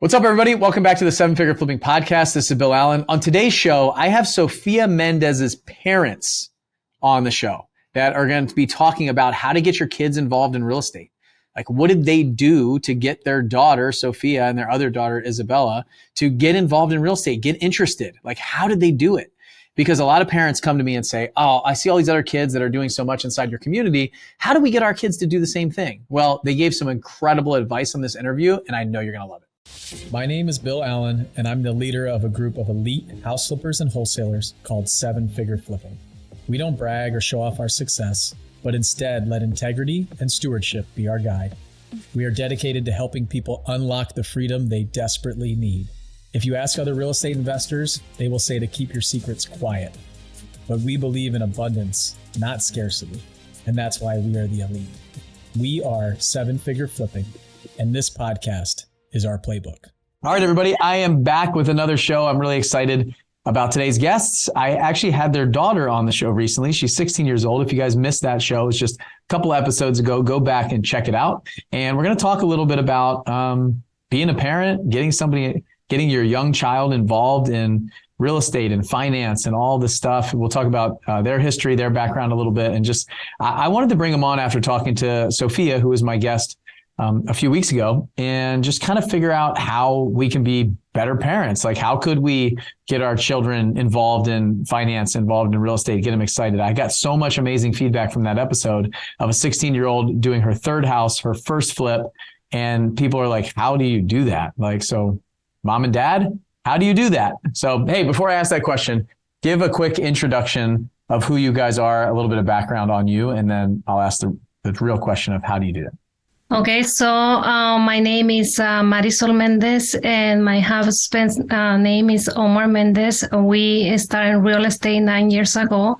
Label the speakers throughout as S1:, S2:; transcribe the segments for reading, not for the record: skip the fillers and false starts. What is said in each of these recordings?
S1: What's up, everybody? Welcome back to the Seven Figure Flipping Podcast. This is Bill Allen. On today's show, I have Sophia Mendez's parents on the show that are going to be talking about how to get your kids involved in real estate. Like, what did they do to get their daughter, Sophia, and their other daughter, Isabella, to get involved in real estate, get interested? Like, how did they do it? Because a lot of parents come to me and say, oh, I see all these other kids that are doing so much inside your community. How do we get our kids to do the same thing? Well, they gave some incredible advice on this interview, and I know you're going to love it.
S2: My name is Bill Allen, and I'm the leader of a group of elite house flippers and wholesalers called Seven Figure Flipping. We don't brag or show off our success, but instead let integrity and stewardship be our guide. We are dedicated to helping people unlock the freedom they desperately need. If you ask other real estate investors, they will say to keep your secrets quiet. But we believe in abundance, not scarcity, and that's why we are the elite. We are Seven Figure Flipping, and this podcast is our playbook.
S1: All right, everybody. I am back with another show. I'm really excited about today's guests. I actually had their daughter on the show recently. She's 16 years old. If you guys missed that show, it's just a couple episodes ago. Go back and check it out. And we're going to talk a little bit about being a parent, getting your young child involved in real estate and finance and all this stuff. We'll talk about their history, their background a little bit. And just, I wanted to bring them on after talking to Sophia, who was my guest a few weeks ago, and just kind of figure out how we can be better parents. Like, how could we get our children involved in finance, involved in real estate, get them excited? I got so much amazing feedback from that episode of a 16-year-old doing her third house, her first flip. And people are like, how do you do that? Like, so mom and dad, how do you do that? So, hey, before I ask that question, give a quick introduction of who you guys are, a little bit of background on you, and then I'll ask the real question of how do you do that?
S3: Okay, so my name is Marizol Mendez, and my husband's name is Omar Mendez. We started real estate 9 years ago,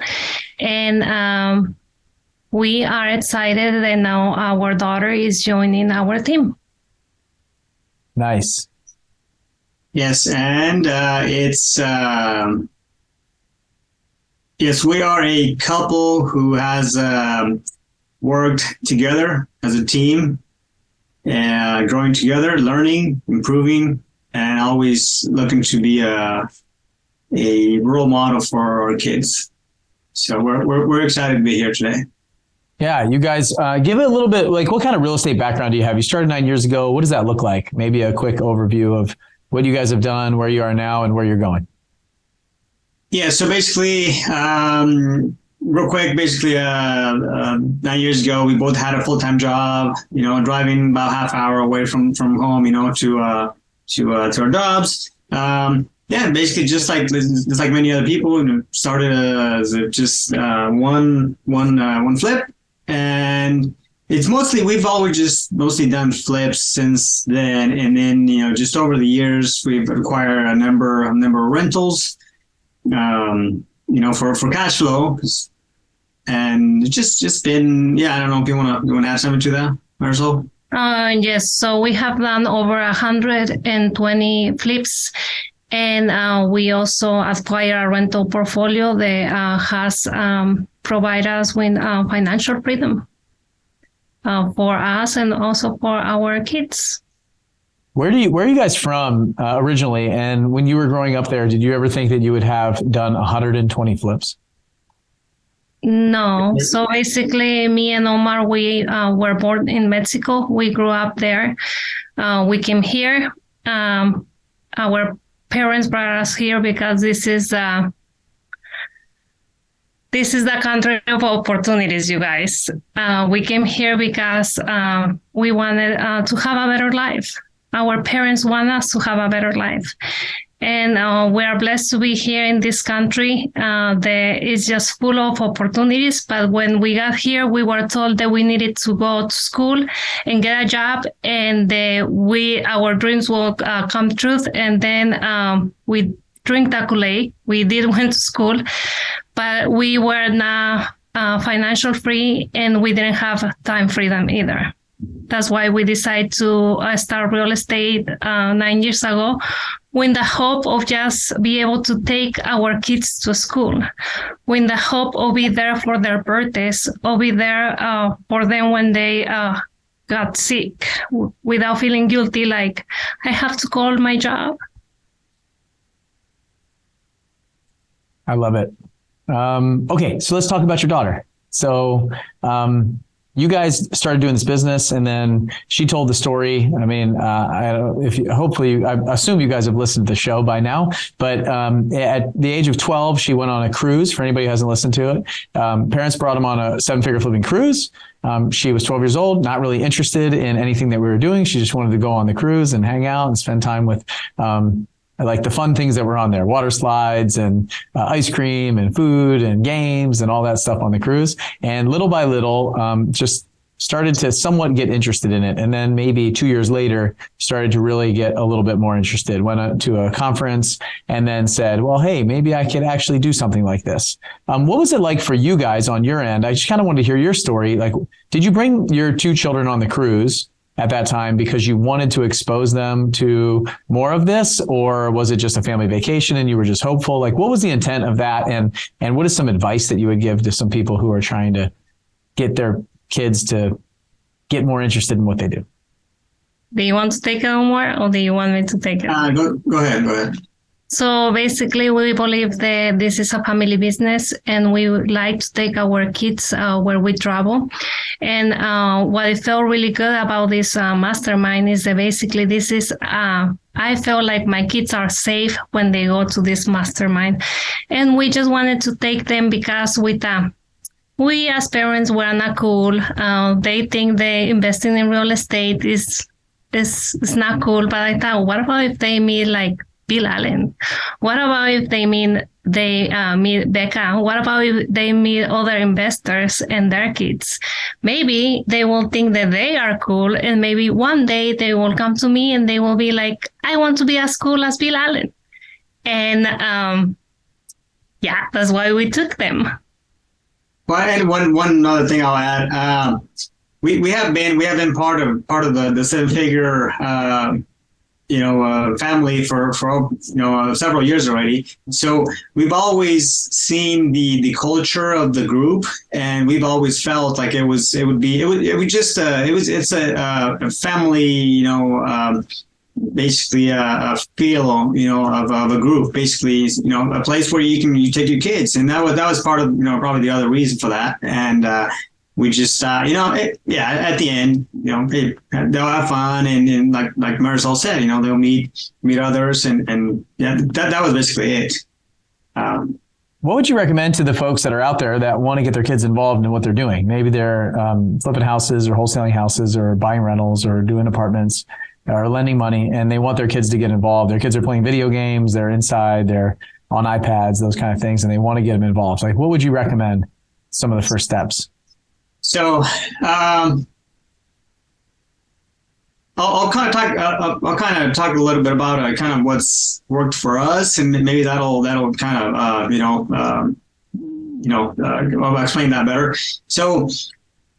S3: and we are excited that now our daughter is joining our team.
S1: Nice.
S4: Yes, and yes, we are a couple who has worked together as a team, growing together, learning, improving, and always looking to be a role model for our kids. So we're excited to be here today.
S1: Yeah, you guys, give it a little bit, like, what kind of real estate background do you have? You started 9 years ago. What does that look like? Maybe a quick overview of what you guys have done, where you are now, and where you're going.
S4: Yeah, so basically, real quick, 9 years ago, we both had a full-time job, driving about half hour away from home, to our jobs. Basically just like many other people, started as just one flip. And it's we've always just mostly done flips since then. And then, just over the years, we've acquired a number of rentals, for cash flow. And it's just been, I don't know if you want to add something to that, Marisol?
S3: Yes, so we have done over 120 flips, and we also acquire a rental portfolio that has provided us with financial freedom for us and also for our kids.
S1: Where are you guys from originally? And when you were growing up there, did you ever think that you would have done 120 flips?
S3: No. So basically, me and Omar, we were born in Mexico. We grew up there. We came here. Our parents brought us here because this is the country of opportunities, you guys. We came here because we wanted to have a better life. Our parents want us to have a better life. And we are blessed to be here in this country that is just full of opportunities. But when we got here, we were told that we needed to go to school and get a job, and our dreams will come true. And then we drink the Kool-Aid. We did went to school, but we were not financial free, and we didn't have time freedom either. That's why we decided to start real estate 9 years ago, with the hope of just be able to take our kids to school, with the hope of be there for their birthdays, or be there for them when they got sick without feeling guilty, like I have to call my job.
S1: I love it. Okay, so let's talk about your daughter. So you guys started doing this business, and then she told the story. I mean, hopefully, I assume you guys have listened to the show by now. But at the age of 12, she went on a cruise. For anybody who hasn't listened to it, parents brought them on a 7-figure flipping cruise. She was 12 years old, not really interested in anything that we were doing. She just wanted to go on the cruise and hang out and spend time with like the fun things that were on there, water slides and ice cream and food and games and all that stuff on the cruise. And little by little, just started to somewhat get interested in it. And then maybe 2 years later, started to really get a little bit more interested, went to a conference and then said, well, hey, maybe I could actually do something like this. What was it like for you guys on your end? I just kind of wanted to hear your story. Like, did you bring your 2 children on the cruise at that time because you wanted to expose them to more of this, or was it just a family vacation and you were just hopeful? Like, what was the intent of that? And what is some advice that you would give to some people who are trying to get their kids to get more interested in what they do?
S3: Do you want to take it on more, or do you want me to take it?
S4: Go ahead.
S3: So basically, we believe that this is a family business, and we would like to take our kids where we travel. And what I felt really good about this mastermind is that basically this is, I feel like my kids are safe when they go to this mastermind. And we just wanted to take them because we as parents were not cool. They think they investing in real estate is not cool. But I thought, what about if they meet like Bill Allen? What about if they meet Becca? What about if they meet other investors and their kids? Maybe they will think that they are cool, and maybe one day they will come to me and they will be like, I want to be as cool as Bill Allen. And that's why we took them.
S4: Well, and one other thing I'll add, we have been part of the 7-figure family for several years already. So we've always seen the culture of the group, and we've always felt like it's a family, basically a feel, of a group, basically, a place where you take your kids. And that was part of, probably the other reason for that. And, we just, at the end, they'll have fun, and like Marisol said, they'll meet others, and that was basically it.
S1: What would you recommend to the folks that are out there that want to get their kids involved in what they're doing? Maybe they're flipping houses or wholesaling houses or buying rentals or doing apartments or lending money, and they want their kids to get involved. Their kids are playing video games, they're inside, they're on iPads, those kind of things, and they want to get them involved. Like, what would you recommend some of the first steps?
S4: So I'll kind of talk a little bit about kind of what's worked for us, and maybe that'll kind of I'll explain that better. So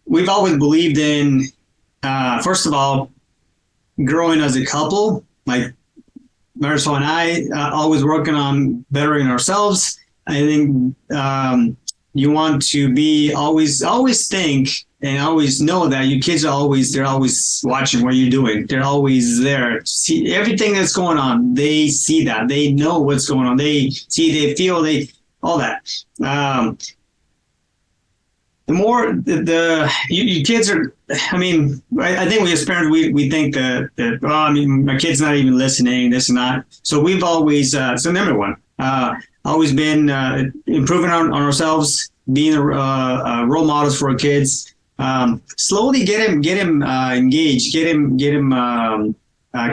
S4: we've always believed in first of all, growing as a couple. Like Marisol and I, always working on bettering ourselves. I think you want to be always think and always know that your kids they're always watching what you're doing. They're always there. See everything that's going on. They see that. They know what's going on. They see, they feel, all that. The more your kids are, I think we as parents, we think that my kid's not even listening, this and that. So we've always, so number one, always been improving on ourselves, being role models for our kids. Slowly get him engaged, get him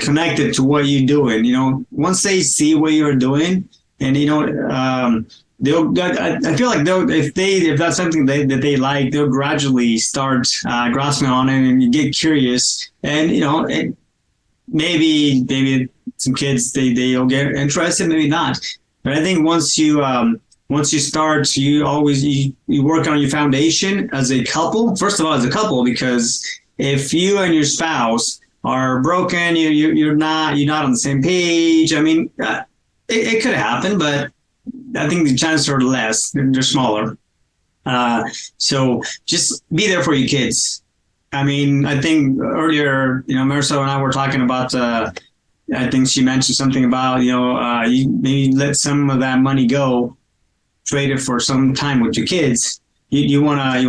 S4: connected to what you're doing. Once they see what you're doing, and I feel like if that's something that they like, they'll gradually start grasping on it, and you get curious, and maybe some kids they'll get interested, maybe not. But I think once you start, you work on your foundation as a couple. First of all, as a couple, because if you and your spouse are broken, you're not on the same page. It could happen, but I think the chances are less. They're smaller. So just be there for your kids. I mean, I think earlier, Marisol and I were talking about, I think she mentioned something about, you maybe let some of that money go, trade it for some time with your kids. You wanna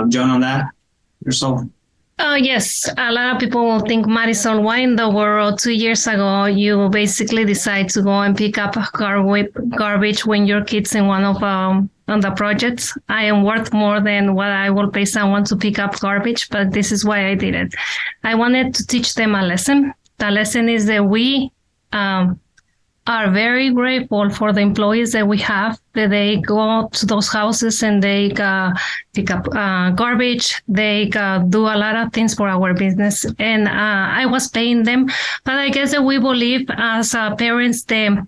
S4: join on that, Marisol?
S3: Yes, a lot of people will think, Marisol, why in the world 2 years ago you basically decide to go and pick up garbage when your kid's in one of on the projects? I am worth more than what I will pay someone to pick up garbage, but this is why I did it. I wanted to teach them a lesson. The lesson is that we are very grateful for the employees that we have, that they go to those houses and they pick up garbage. They do a lot of things for our business. And I was paying them. But I guess that we believe as parents that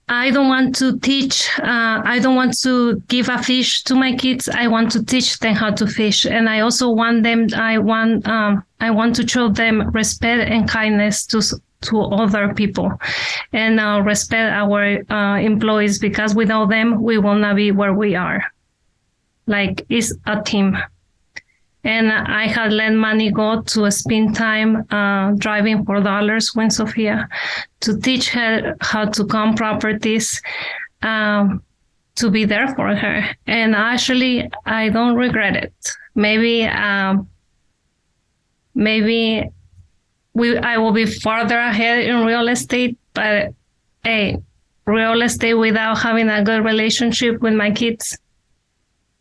S3: I don't want to teach. I don't want to give a fish to my kids. I want to teach them how to fish. And I also want them, I want to show them respect and kindness to other people, and respect our employees, because without them, we will not be where we are. Like, it's a team. And I had let money go to spend time driving for dollars with Sophia, to teach her how to count properties, to be there for her. And actually, I don't regret it. Maybe I will be farther ahead in real estate, but hey, real estate without having a good relationship with my kids,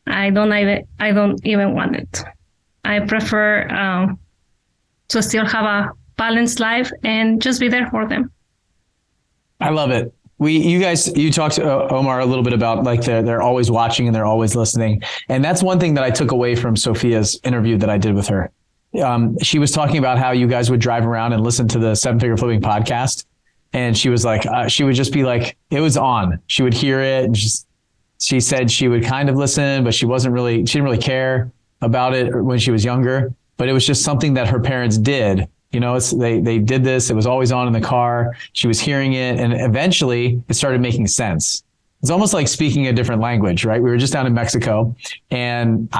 S3: I don't even want it. I prefer to still have a balanced life and just be there for them.
S1: I love it. You talked to Omar a little bit about like they're always watching and they're always listening. And that's one thing that I took away from Sophia's interview that I did with her. She was talking about how you guys would drive around and listen to the Seven Figure Flipping podcast. And she was like, she would just be like, it was on. She would hear it. And she said she would kind of listen, but she didn't really care about it when she was younger. But it was just something that her parents did. They did this. It was always on in the car. She was hearing it. And eventually it started making sense. It's almost like speaking a different language, right? We were just down in Mexico, and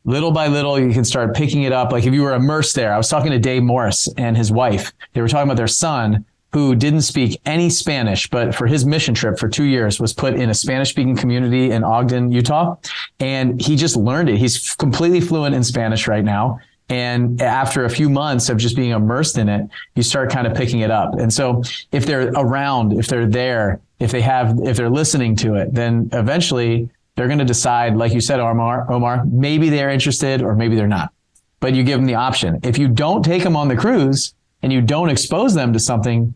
S1: little by little, you can start picking it up. Like if you were immersed there, I was talking to Dave Morris and his wife. They were talking about their son who didn't speak any Spanish, but for his mission trip for 2 years was put in a Spanish speaking community in Ogden, Utah. And he just learned it. He's completely fluent in Spanish right now. And after a few months of just being immersed in it, you start kind of picking it up. And so if they're around, if they're there, if they're listening to it, then eventually they're going to decide, like you said, Omar, maybe they're interested or maybe they're not. But you give them the option. If you don't take them on the cruise and you don't expose them to something,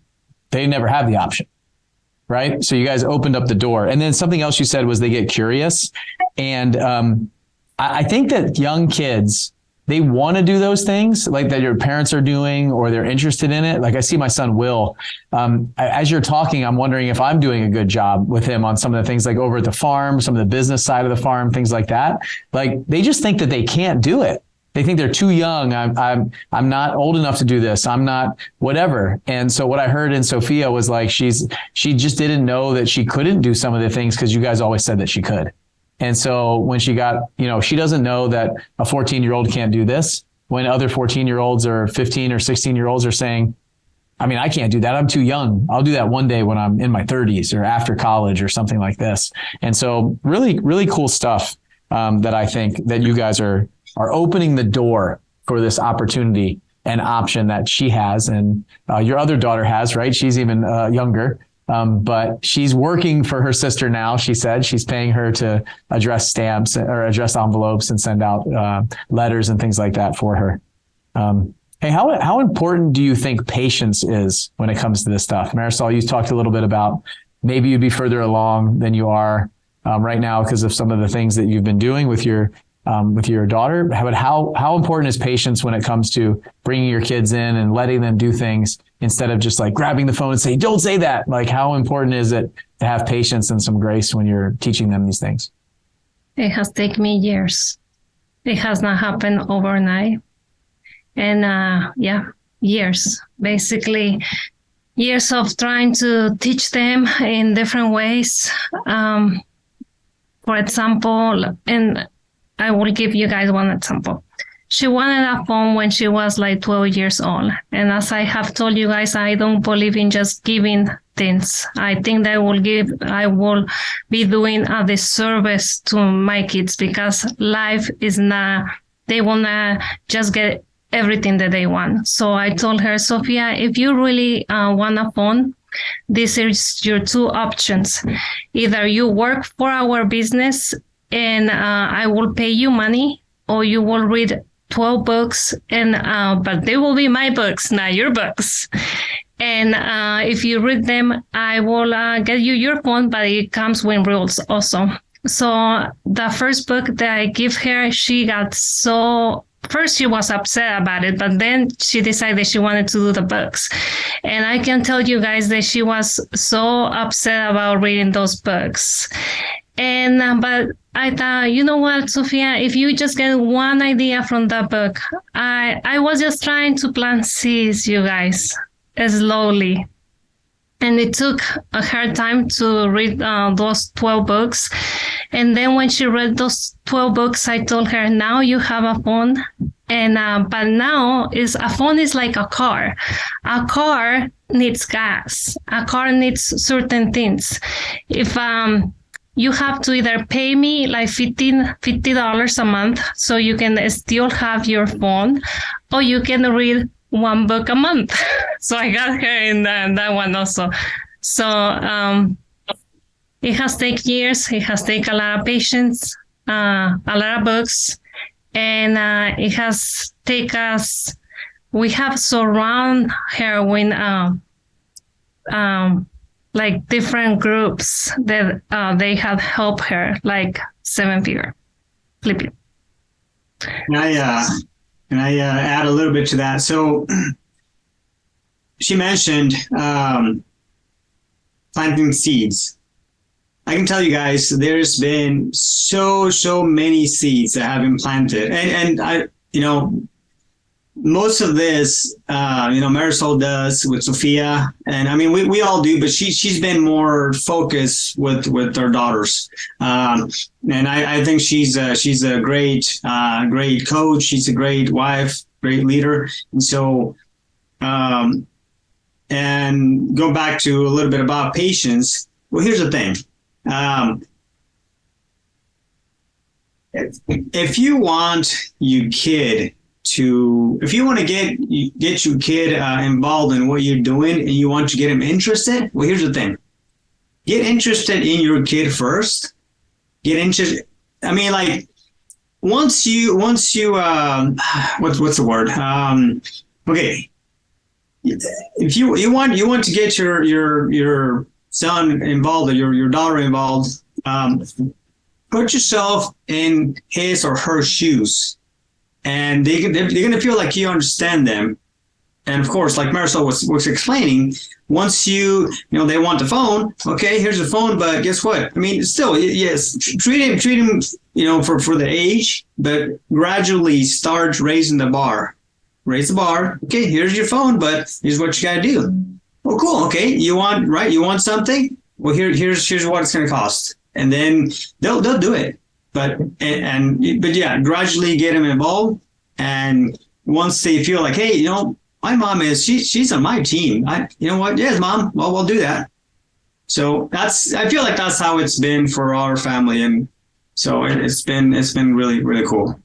S1: they never have the option, right? So you guys opened up the door. And then something else you said was they get curious. And I think that young kids, they want to do those things like that your parents are doing, or they're interested in it. Like I see my son, Will, as you're talking, I'm wondering if I'm doing a good job with him on some of the things like over at the farm, some of the business side of the farm, things like that. Like they just think that they can't do it. They think they're too young. I'm not old enough to do this. I'm not whatever. And so what I heard in Sophia was like, she just didn't know that she couldn't do some of the things because you guys always said that she could. And so when she got, she doesn't know that a 14-year-old can't do this, when other 14-year-olds or 15 or 16-year-olds are saying, I can't do that. I'm too young. I'll do that one day when I'm in my 30s or after college or something like this. And so really, really cool stuff that I think that you guys are opening the door for this opportunity and option that she has. And your other daughter has, right? She's even younger. But she's working for her sister now. She said she's paying her to address stamps or address envelopes and send out letters and things like that for her. Hey, how important do you think patience is when it comes to this stuff? Marisol, you talked a little bit about maybe you'd be further along than you are right now because of some of the things that you've been doing with your daughter. But how important is patience when it comes to bringing your kids in and letting them do things instead of just like grabbing the phone and saying, don't say that? Like, how important is it to have patience and some grace when you're teaching them these things?
S3: It has taken me years. It has not happened overnight. And years, basically years of trying to teach them in different ways. For example, and I will give you guys one example. she wanted a phone when she was like 12 years old. And as I have told you guys, I don't believe in just giving things. I think that I will be doing a disservice to my kids, because life is not, they will not just get everything that they want. So I told her, Sophia, if you really want a phone, this is your two options. Either you work for our business and I will pay you money, or you will read 12 books, and but they will be my books, not your books. And if you read them, I will get you your phone, but it comes with rules also. So the first book that I give her, she got so... First, she was upset about it, but then she decided she wanted to do the books. And I can tell you guys that she was so upset about reading those books. And but I thought, you know what, Sophia, if you just get one idea from the book, I was just trying to plant seeds, you guys, slowly. And it took her time to read those 12 books. And then when she read those 12 books, I told her, now you have a phone. And but now a phone is like a car. A car needs gas. A car needs certain things. If you have to either pay me like $50 a month so you can still have your phone, or you can read one book a month. So I got her in that one also. So it has taken years. It has taken a lot of patience, a lot of books, and it has taken us. We have surrounded her with like different groups that they have helped her, like 7-figure flipping.
S4: Can I add a little bit to that? So she mentioned planting seeds. I can tell you guys, there's been so many seeds that have been planted, and I, most of this, Marisol does with Sophia, and I mean we all do, but she's been more focused with her daughters, and I think she's a great coach. She's a great wife, great leader, and so and go back to a little bit about patience. Well, here's the thing. If you want your kid if you want to get your kid involved in what you're doing, and you want to get him interested, well, here's the thing. Get interested in your kid first. Get interested. I mean, like, once you what's the word? Okay. If you want to get your son involved, or your daughter involved, put yourself in his or her shoes. And they're going to feel like you understand them. And of course, like Marisol was explaining, once they want the phone, okay, here's the phone, but guess what? I mean, still, yes, treat him, for the age, but gradually start raising the bar. Raise the bar. Okay, here's your phone, but here's what you got to do. Well, cool. Okay, you want something? Well, here's what it's going to cost. And then they'll do it. But yeah, gradually get them involved, and once they feel like, hey, my mom she's on my team. You know what? Yes, mom. Well, we'll do that. So I feel like that's how it's been for our family, and so it's been really, really cool.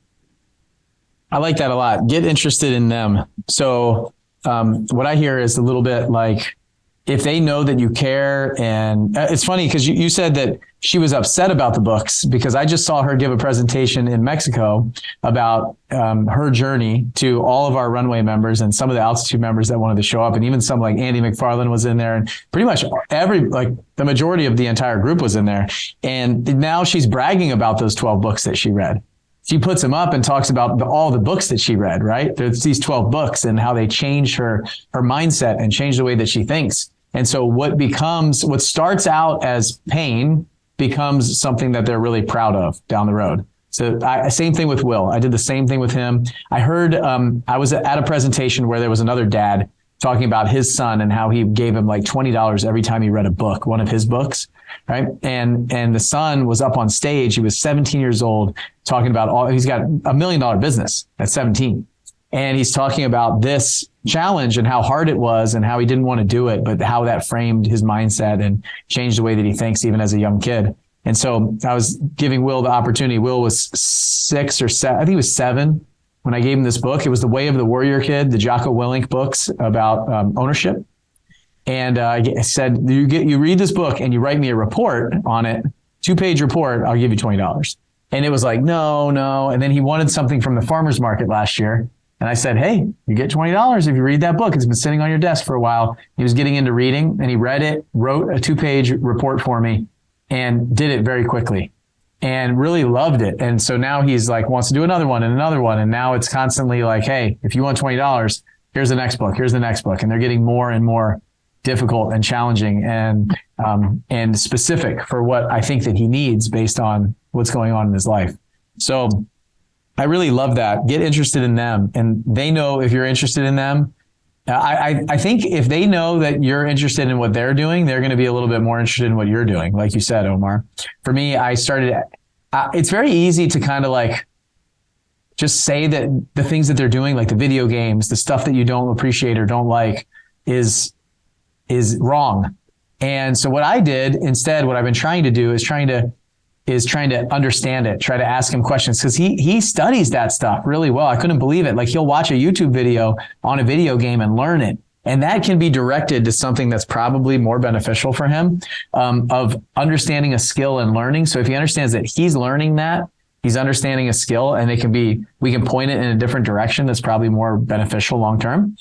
S1: I like that a lot. Get interested in them. So what I hear is a little bit like, if they know that you care, and it's funny because you said that she was upset about the books, because I just saw her give a presentation in Mexico about her journey to all of our runway members and some of the altitude members that wanted to show up. And even some like Andy McFarland was in there, and pretty much the majority of the entire group was in there. And now she's bragging about those 12 books that she read. She puts them up and talks about all the books that she read, right? There's these 12 books and how they changed her mindset and changed the way that she thinks. And so what starts out as pain becomes something that they're really proud of down the road. So same thing with Will. I did the same thing with him. I heard, I was at a presentation where there was another dad talking about his son and how he gave him like $20 every time he read a book, one of his books. right? And the son was up on stage. He was 17 years old, talking about he's got $1 million business at 17. And he's talking about this challenge and how hard it was and how he didn't want to do it, but how that framed his mindset and changed the way that he thinks even as a young kid. And so I was giving Will the opportunity. Will was 6 or 7. I think he was 7 when I gave him this book. It was The Way of the Warrior Kid, the Jocko Willink books about ownership. And I said, you read this book and you write me a report on it, 2-page report, I'll give you $20. And it was like, no. And then he wanted something from the farmer's market last year. And I said, hey, you get $20 if you read that book. It's been sitting on your desk for a while. He was getting into reading and he read it, wrote a 2-page report for me and did it very quickly and really loved it. And so now he's like, wants to do another one and another one. And now it's constantly like, hey, if you want $20, here's the next book. Here's the next book. And they're getting more and more difficult and challenging and specific for what I think that he needs based on what's going on in his life. So I really love that. Get interested in them. And they know if you're interested in them. I think if they know that you're interested in what they're doing, they're going to be a little bit more interested in what you're doing. Like you said, Omar, for me, it's very easy to kind of like just say that the things that they're doing, like the video games, the stuff that you don't appreciate or don't like is wrong. And so what I did instead, what I've been trying to do is trying to understand it, try to ask him questions, because he studies that stuff really well. I couldn't believe it. Like he'll watch a YouTube video on a video game and learn it. And that can be directed to something that's probably more beneficial for him, of understanding a skill and learning. So if he understands that he's learning that, he's understanding a skill, and we can point it in a different direction that's probably more beneficial long-term.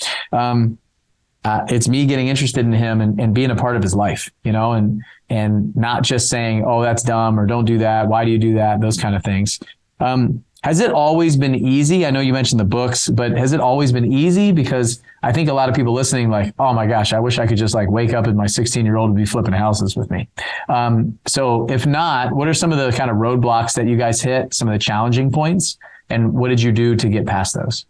S1: It's me getting interested in him and being a part of his life, and not just saying, oh, that's dumb, or don't do that. Why do you do that? Those kind of things. Has it always been easy? I know you mentioned the books, but has it always been easy? Because I think a lot of people listening like, oh my gosh, I wish I could just like wake up and my 16-year-old would be flipping houses with me. So if not, what are some of the kind of roadblocks that you guys hit, some of the challenging points, and what did you do to get past those?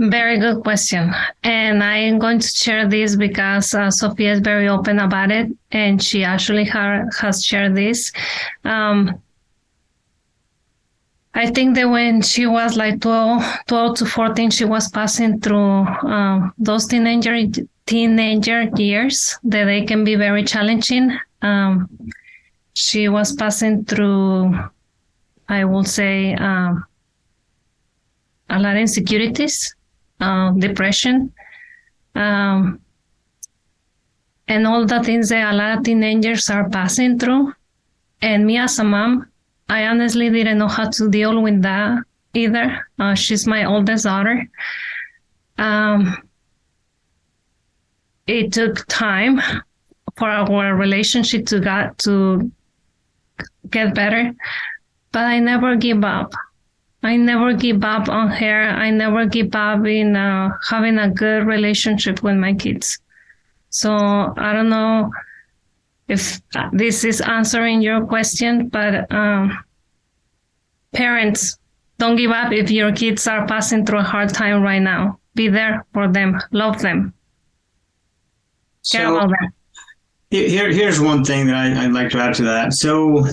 S3: Very good question. And I am going to share this because Sophia is very open about it. And she actually has shared this. I think that when she was like 12 to 14, she was passing through those teenager years that they can be very challenging. She was passing through, I will say, a lot of insecurities, depression, and all the things that a lot of teenagers are passing through. And me as a mom, I honestly didn't know how to deal with that either. She's my oldest daughter. It took time for our relationship to get better, but I never give up. I never give up on her. I never give up in having a good relationship with my kids. So I don't know if this is answering your question, but parents, don't give up if your kids are passing through a hard time right now. Be there for them. Love them. Care about them.
S4: Here's one thing that I'd like to add to that. So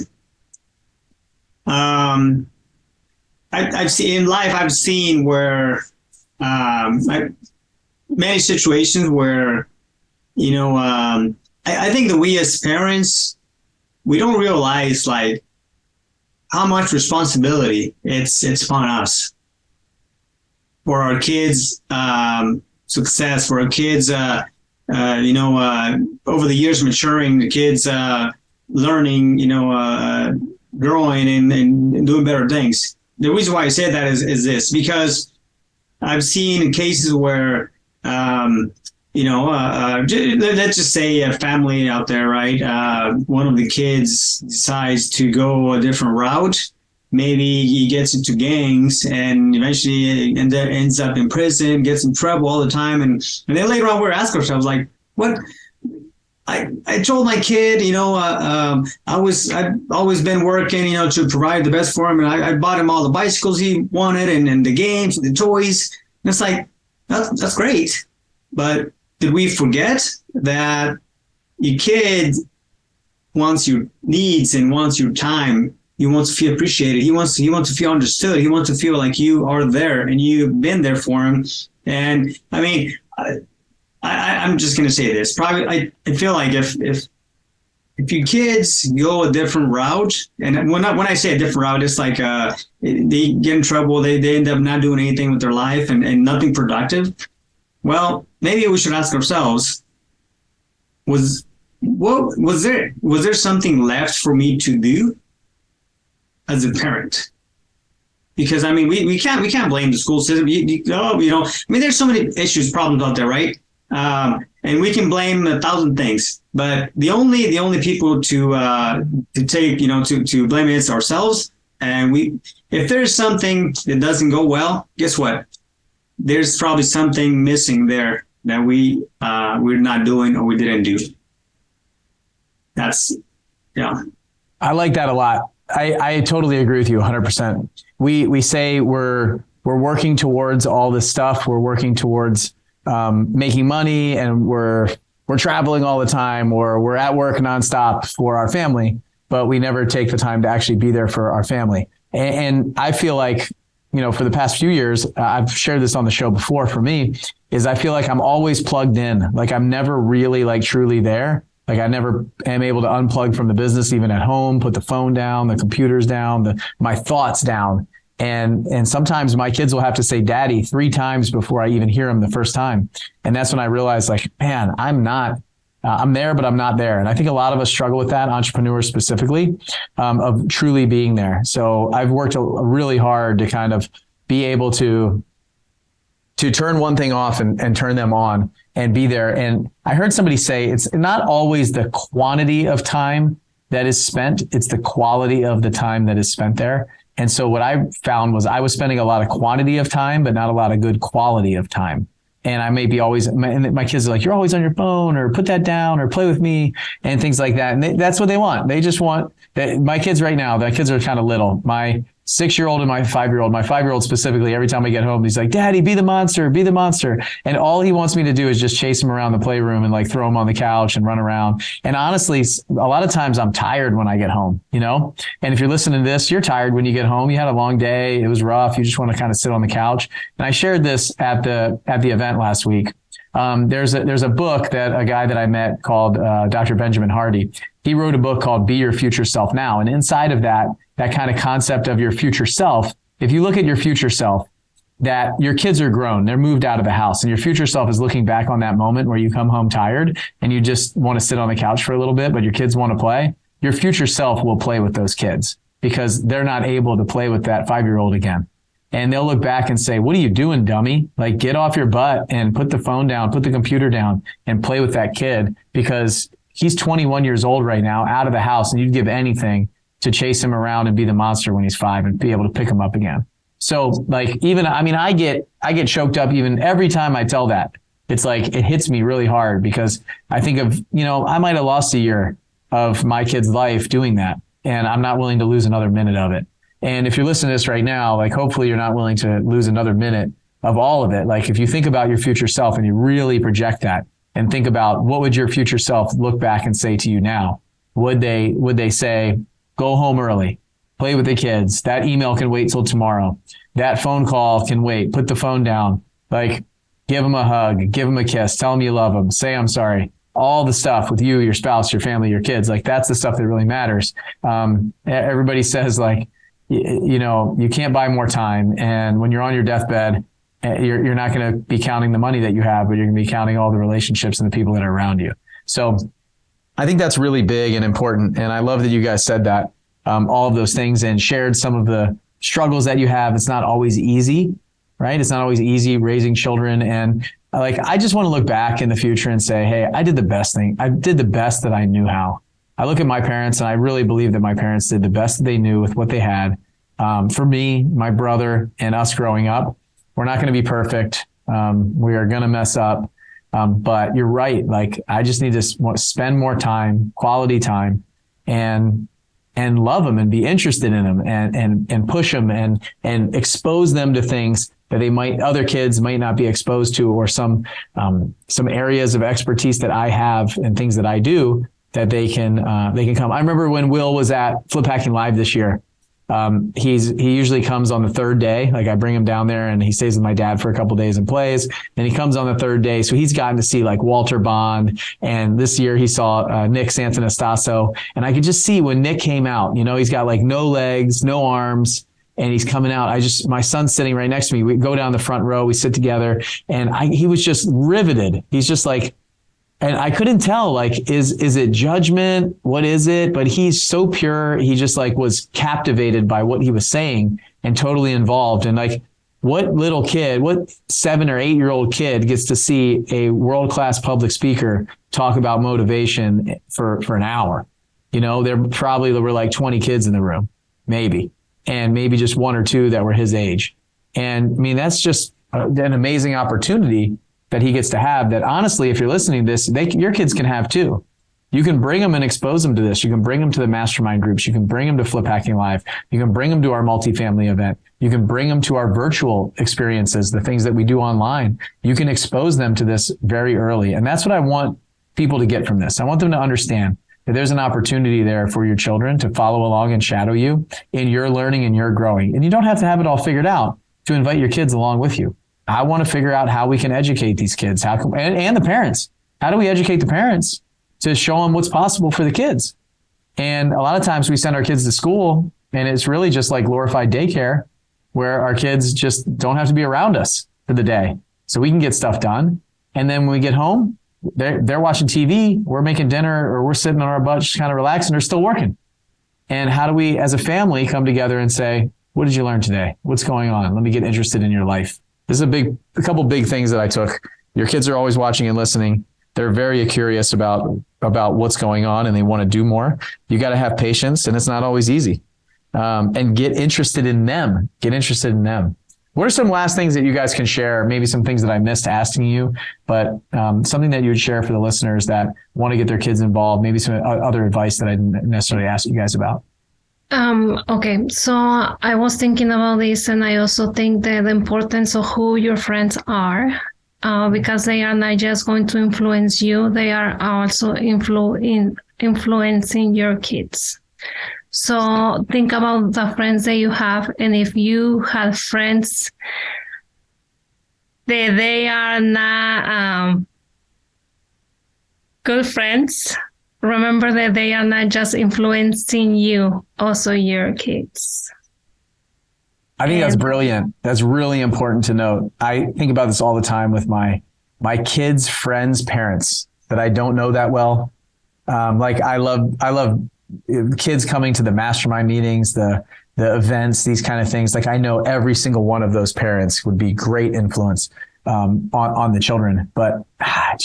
S4: I've seen in life, I've seen where many situations where, I think that we as parents, we don't realize like how much responsibility it's upon us for our kids' success, for our kids, over the years maturing, the kids learning, growing and doing better things. The reason why I say that is this, because I've seen cases where, let's just say a family out there, right? One of the kids decides to go a different route. Maybe he gets into gangs and eventually ends up in prison, gets in trouble all the time. And then later on, we're asking ourselves, like, what? I told my kid, I've always been working, to provide the best for him. And I bought him all the bicycles he wanted and the games and the toys. And it's like, that's great. But did we forget that your kid wants your needs and wants your time. He wants to feel appreciated. He wants to feel understood. He wants to feel like you are there and you've been there for him. And I mean, I'm just going to say this. Probably, I feel like if your kids go a different route, and when I say a different route, it's like they get in trouble, they end up not doing anything with their life and nothing productive. Well, maybe we should ask ourselves, was there something left for me to do as a parent? Because I mean, we can't blame the school system. I mean, there's so many issues, problems out there, right? And we can blame 1,000 things, but the only people to take, to blame it's ourselves. And if there's something that doesn't go well, guess what? There's probably something missing there that we're not doing or we didn't do.
S1: I like that a lot. I totally agree with you 100%. We say we're working towards all this stuff. We're working towards making money, and we're traveling all the time, or we're at work nonstop for our family, but we never take the time to actually be there for our family. And I feel like, for the past few years, I've shared this on the show before, for me, is I feel like I'm always plugged in. Like I'm never really like truly there. Like I never am able to unplug from the business, even at home, put the phone down, the computers down, my thoughts down. And sometimes my kids will have to say daddy 3 times before I even hear them the first time. And that's when I realized, like, man, I'm there, but I'm not there. And I think a lot of us struggle with that, entrepreneurs specifically, of truly being there. So I've worked really hard to kind of be able to turn one thing off and turn them on and be there. And I heard somebody say it's not always the quantity of time that is spent, it's the quality of the time that is spent there. And so what I found was I was spending a lot of quantity of time, but not a lot of good quality of time. And I may be my kids are like, you're always on your phone, or put that down, or play with me, and things like that. And that's what they want. They just want that. My kids right now, the kids are kind of little. My 6-year-old and my 5-year-old. My 5-year-old specifically, every time I get home, he's like, Daddy, be the monster, be the monster. And all he wants me to do is just chase him around the playroom and like throw him on the couch and run around. And honestly, a lot of times I'm tired when I get home, And if you're listening to this, you're tired when you get home. You had a long day. It was rough. You just want to kind of sit on the couch. And I shared this at the event last week. There's a book that a guy that I met called Dr. Benjamin Hardy. He wrote a book called Be Your Future Self Now. And inside of that kind of concept of your future self, if you look at your future self, that your kids are grown, they're moved out of the house, and your future self is looking back on that moment where you come home tired and you just want to sit on the couch for a little bit, but your kids want to play. Your future self will play with those kids because they're not able to play with that 5-year-old again. And they'll look back and say, what are you doing, dummy? Like, get off your butt and put the phone down, put the computer down and play with that kid, because he's 21 years old right now, out of the house, and you'd give anything to chase him around and be the monster when he's 5 and be able to pick him up again. So like, I get choked up even every time I tell that. It's like, it hits me really hard because I think of, I might have lost a year of my kid's life doing that, and I'm not willing to lose another minute of it. And if you're listening to this right now, like, hopefully you're not willing to lose another minute of all of it. Like, if you think about your future self and you really project that and think about what would your future self look back and say to you now, would they say, go home early, play with the kids. That email can wait till tomorrow. That phone call can wait. Put the phone down. Like, give them a hug, give them a kiss, tell them you love them, say, I'm sorry. All the stuff with you, your spouse, your family, your kids, like, that's the stuff that really matters. Everybody says, like, you can't buy more time. And when you're on your deathbed, you're not going to be counting the money that you have, but you're going to be counting all the relationships and the people that are around you. So I think that's really big and important. And I love that you guys said that, all of those things, and shared some of the struggles that you have. It's not always easy, right? It's not always easy raising children. And like, I just want to look back in the future and say, hey, I did the best thing. I did the best that I knew how. I look at my parents and I really believe that my parents did the best that they knew with what they had. For me, my brother, and us growing up, we're not going to be perfect. We are going to mess up. But you're right. Like, I just need to spend more time, quality time, and love them and be interested in them and push them and expose them to things that other kids might not be exposed to, or some areas of expertise that I have and things that I do that they can come. I remember when Will was at Flip Hacking Live this year. He usually comes on the third day. Like I bring him down there and he stays with my dad for a couple of days and plays. Then he comes on the third day. So he's gotten to see like Walter Bond. And this year he saw Nick Santanastasso. And I could just see when Nick came out, he's got like no legs, no arms, and he's coming out. My son's sitting right next to me. We go down the front row, we sit together, and he was just riveted. He's just like, and I couldn't tell, like, is it judgment? What is it? But he's so pure. He just like was captivated by what he was saying and totally involved. And like, what 7 or 8 year old kid gets to see a world-class public speaker talk about motivation for an hour? There probably were like 20 kids in the room, maybe, and maybe just 1 or 2 that were his age. And I mean, that's just an amazing opportunity that he gets to have, that honestly, if you're listening to this, your kids can have too. You can bring them and expose them to this. You can bring them to the mastermind groups. You can bring them to Flip Hacking Live. You can bring them to our multifamily event. You can bring them to our virtual experiences, the things that we do online. You can expose them to this very early. And that's what I want people to get from this. I want them to understand that there's an opportunity there for your children to follow along and shadow you in your learning and your growing. And you don't have to have it all figured out to invite your kids along with you. I want to figure out how we can educate these kids, and the parents. How do we educate the parents to show them what's possible for the kids? And a lot of times we send our kids to school and it's really just like glorified daycare where our kids just don't have to be around us for the day. So we can get stuff done. And then when we get home, they're watching TV, we're making dinner, or we're sitting on our butts just kind of relaxing, they're still working. And how do we as a family come together and say, what did you learn today? What's going on? Let me get interested in your life. This is a couple big things that I took. Your kids are always watching and listening. They're very curious about what's going on and they want to do more. You got to have patience, and it's not always easy. And get interested in them. What are some last things that you guys can share? Maybe some things that I missed asking you, but something that you would share for the listeners that want to get their kids involved. Maybe some other advice that I didn't necessarily ask you guys about.
S3: Okay, so I was thinking about this, and I also think that the importance of who your friends are, because they are not just going to influence you, they are also influencing your kids. So think about the friends that you have, and if you have friends that they are not good friends, remember that they are not just influencing you, also your kids.
S1: I think that's brilliant. That's really important to note. I think about this all the time with my kids' friends' parents that I don't know that well. Like I love kids coming to the mastermind meetings, the events, these kind of things. Like I know every single one of those parents would be great influence on the children, but I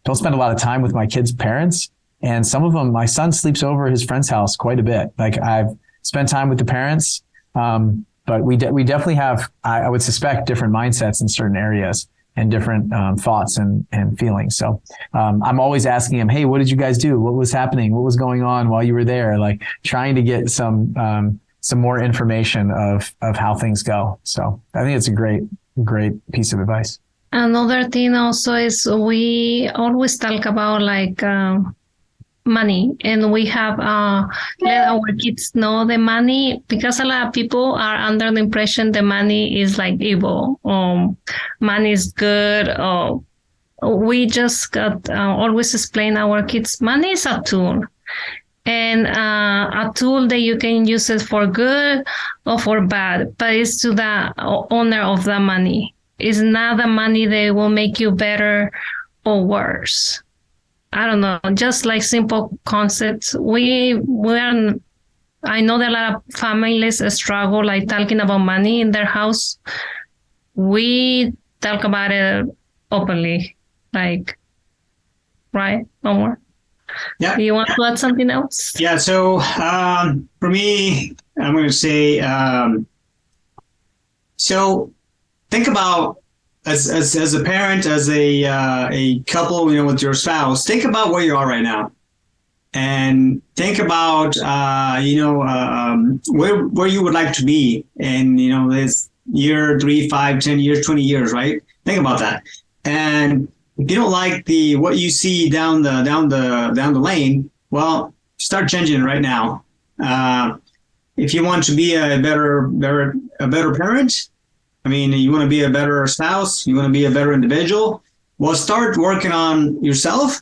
S1: don't spend a lot of time with my kids' parents. And some of them, my son sleeps over at his friend's house quite a bit. Like I've spent time with the parents, but we definitely have, I would suspect, different mindsets in certain areas and different thoughts and feelings. So I'm always asking him, hey, what did you guys do? What was happening? What was going on while you were there? Like trying to get some more information of how things go. So I think it's a great piece of advice.
S3: Another thing also is we always talk about like money, and we have let our kids know the money, because a lot of people are under the impression the money is like evil, money is good. We just got always explain our kids money is a tool, and a tool that you can use it for good or for bad, but it's to the owner of the money. It's not the money that will make you better or worse. I don't know, just like simple concepts. I know that a lot of families struggle like talking about money in their house. We talk about it openly, like, right, Omar?
S4: Yeah.
S3: You want to add something else?
S4: Yeah. So for me, I'm going to say, so think about as a parent, as a couple, with your spouse, think about where you are right now, and think about where you would like to be, and year, 3, 5, 10 years, 20 years, right? Think about that. And if you don't like what you see down the lane, well, start changing it right now. If you want to be a better parent, I mean, you want to be a better spouse, you want to be a better individual, well, start working on yourself.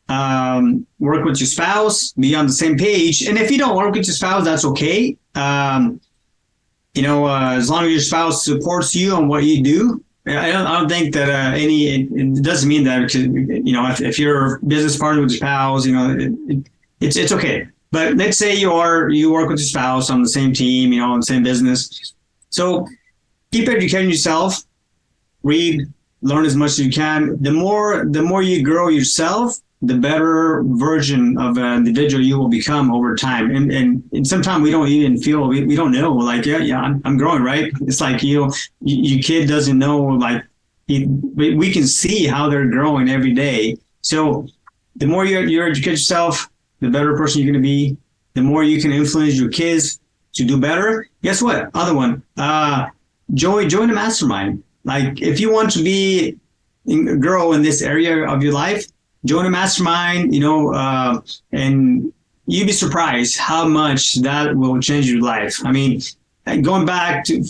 S4: Work with your spouse, be on the same page. And if you don't work with your spouse, that's okay. As long as your spouse supports you on what you do, I don't think that it doesn't mean that, because, if you're a business partner with your spouse, it's okay. But let's say you work with your spouse on the same team, on the same business. So keep educating yourself, read, learn as much as you can. The more you grow yourself, the better version of an individual you will become over time. And sometimes we don't even feel, we don't know, like, I'm growing, right? It's like, your kid doesn't know, like, we can see how they're growing every day. So the more you educate yourself, the better person you're going to be. The more you can influence your kids to do better. Guess what? Other one, join the mastermind. Like, if you want to grow in this area of your life, join a mastermind, and you'd be surprised how much that will change your life. I mean, going back 9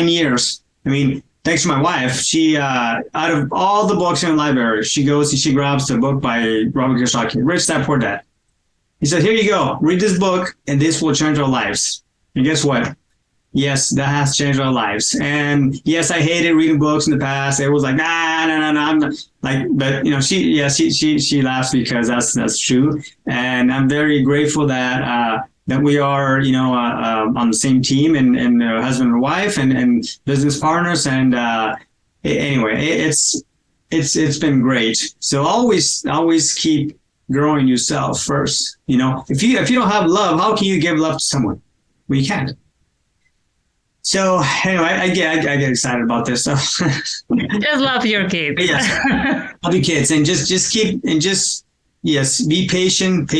S4: years, I mean, thanks to my wife, she, out of all the books in the library, she goes and she grabs the book by Robert Kiyosaki, Rich Dad Poor Dad. He said, here you go, read this book, and this will change our lives. And guess what? Yes, that has changed our lives. And yes, I hated reading books in the past. It was like, no, I'm not like, but she laughs because that's true. And I'm very grateful that we are, on the same team and husband and wife and business partners. And anyway, it's been great. So always keep growing yourself first. If you don't have love, how can you give love to someone? Well, you can't. So anyway, I get excited about this stuff.
S3: Just love your kids.
S4: Yes, love your kids, and just keep be patient.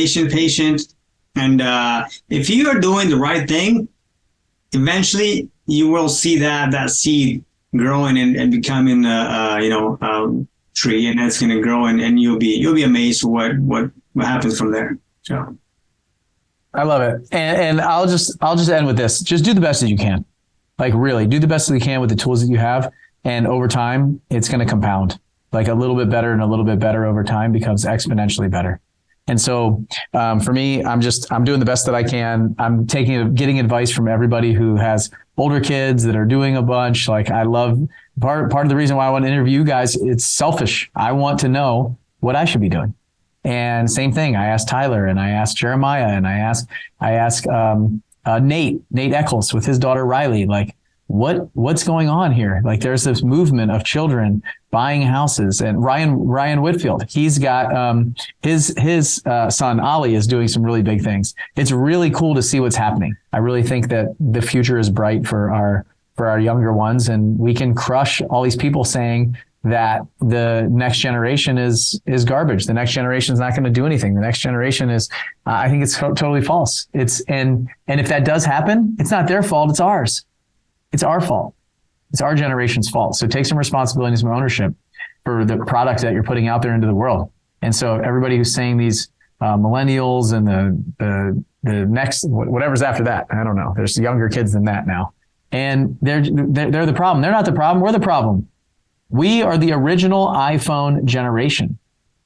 S4: And if you are doing the right thing, eventually you will see that seed growing and becoming a tree, and that's going to grow, and you'll be amazed what happens from there. So
S1: I love it, and I'll just end with this: just do the best that you can. Like, really do the best that you can with the tools that you have. And over time, it's going to compound. Like, a little bit better and a little bit better over time becomes exponentially better. And so for me, I'm doing the best that I can. I'm getting advice from everybody who has older kids that are doing a bunch. Like, I love part of the reason why I want to interview you guys. It's selfish. I want to know what I should be doing. And same thing. I asked Tyler and I asked Jeremiah and I asked Nate Eccles with his daughter Riley, like, what's going on here? Like, there's this movement of children buying houses, and Ryan Whitfield, he's got his son Ollie is doing some really big things. It's really cool to see what's happening. I really think that the future is bright for our younger ones, and we can crush all these people saying that the next generation is garbage. The next generation is not going to do anything. The next generation is, I think it's totally false. And if that does happen, it's not their fault. It's ours. It's our fault. It's our generation's fault. So take some responsibility and some ownership for the product that you're putting out there into the world. And so everybody who's saying these millennials and the next, whatever's after that, I don't know. There's younger kids than that now. And they're the problem. They're not the problem. We're the problem. We are the original iPhone generation.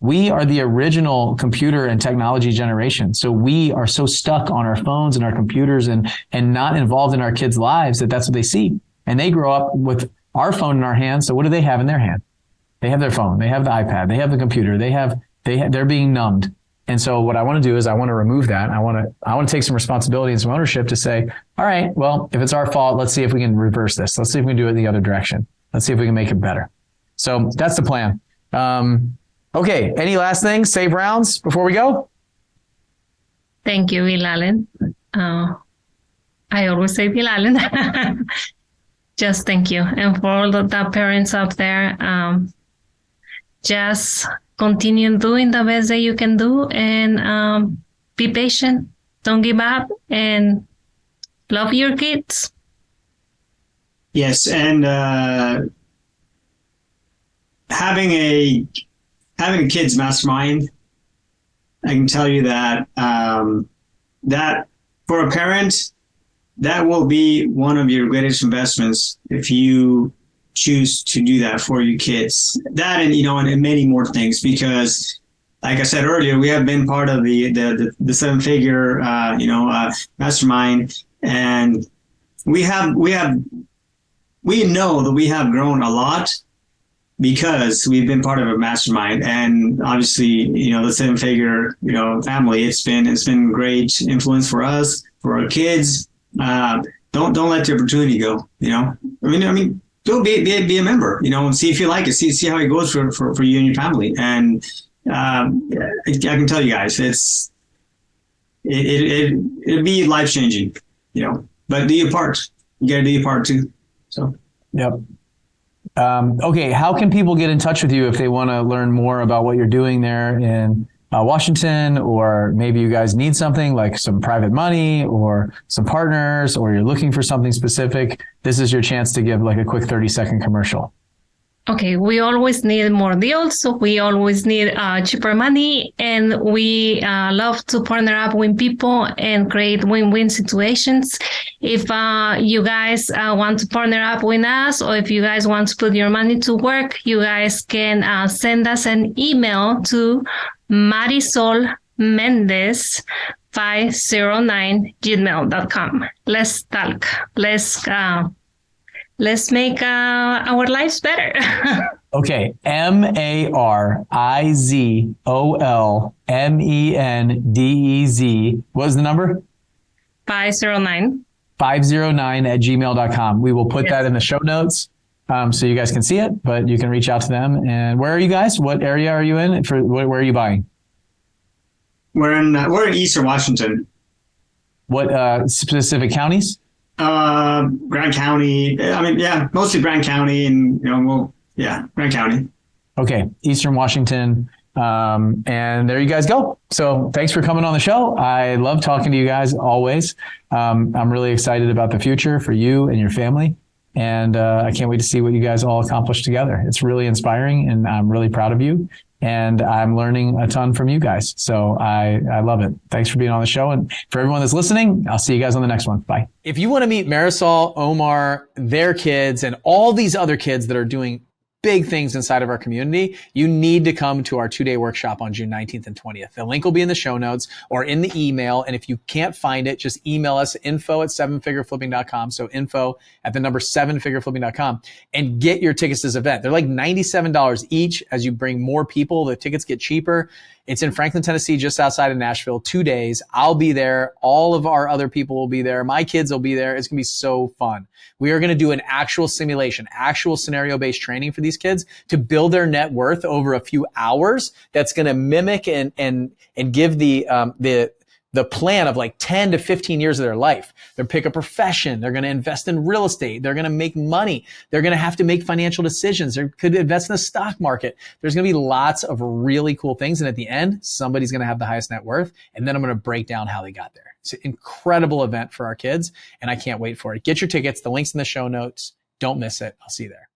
S1: We are the original computer and technology generation. So we are so stuck on our phones and our computers and not involved in our kids' lives that's what they see. And they grow up with our phone in our hands. So what do they have in their hand? They have their phone. They have the iPad. They have the computer. They're being numbed. And so what I want to do is I want to remove that. I want to take some responsibility and some ownership to say, all right, well, if it's our fault, let's see if we can reverse this. Let's see if we can do it the other direction. Let's see if we can make it better. So that's the plan. Okay. Any last things? Save rounds before we go?
S3: Thank you, Bill Allen. I always say Bill Allen. Just thank you. And for all the parents out there, just continue doing the best that you can do and be patient. Don't give up and love your kids.
S4: Yes, and having a kids mastermind, I can tell you that that for a parent, that will be one of your greatest investments if you choose to do that for your kids. That and and many more things, because like I said earlier, we have been part of the seven-figure mastermind, and we know that we have grown a lot because we've been part of a mastermind. And obviously, the seven-figure family, it's been great influence for us, for our kids. Don't let the opportunity go. I mean, go be a member. And see if you like it. See how it goes for you and your family. And I can tell you guys, it'd be life changing. But do your part. You got to do your part too. So.
S1: Yep. Okay. How can people get in touch with you if they want to learn more about what you're doing there in Washington, or maybe you guys need something like some private money or some partners, or you're looking for something specific? This is your chance to give like a quick 30-second commercial.
S3: Okay, we always need more deals. So we always need cheaper money, and we love to partner up with people and create win-win situations. If you guys want to partner up with us, or if you guys want to put your money to work, you guys can send us an email to Marizol Mendez 509@gmail.com. Let's talk. Let's make our lives better.
S1: Okay. MarizolMendez. What was the number?
S3: 509@gmail.com.
S1: We will put that in the show notes so you guys can see it, but you can reach out to them. And where are you guys? What area are you in? Where are you buying?
S4: We're in Eastern Washington.
S1: What specific counties?
S4: Grand County. I mean, yeah, mostly Grand County, and Grand County.
S1: Okay, Eastern Washington. And there you guys go. So thanks for coming on the show. I love talking to you guys always. I'm really excited about the future for you and your family. And I can't wait to see what you guys all accomplish together. It's really inspiring, and I'm really proud of you. And I'm learning a ton from you guys. So I love it. Thanks for being on the show. And for everyone that's listening, I'll see you guys on the next one. Bye. If you want to meet Marisol, Omar, their kids, and all these other kids that are doing big things inside of our community, you need to come to our 2-day workshop on June 19th and 20th. The link will be in the show notes or in the email. And if you can't find it, just email us info@sevenfigureflipping.com. So info@sevenfigureflipping.com, and get your tickets to this event. They're like $97 each. As you bring more people, the tickets get cheaper. It's in Franklin, Tennessee, just outside of Nashville, 2 days. I'll be there. All of our other people will be there. My kids will be there. It's going to be so fun. We are going to do an actual simulation, actual scenario-based training for these kids to build their net worth over a few hours. That's going to mimic and give the plan of like 10 to 15 years of their life. They'll pick a profession. They're going to invest in real estate. They're going to make money. They're going to have to make financial decisions. They could invest in the stock market. There's going to be lots of really cool things. And at the end, somebody's going to have the highest net worth. And then I'm going to break down how they got there. It's an incredible event for our kids, and I can't wait for it. Get your tickets. The link's in the show notes. Don't miss it. I'll see you there.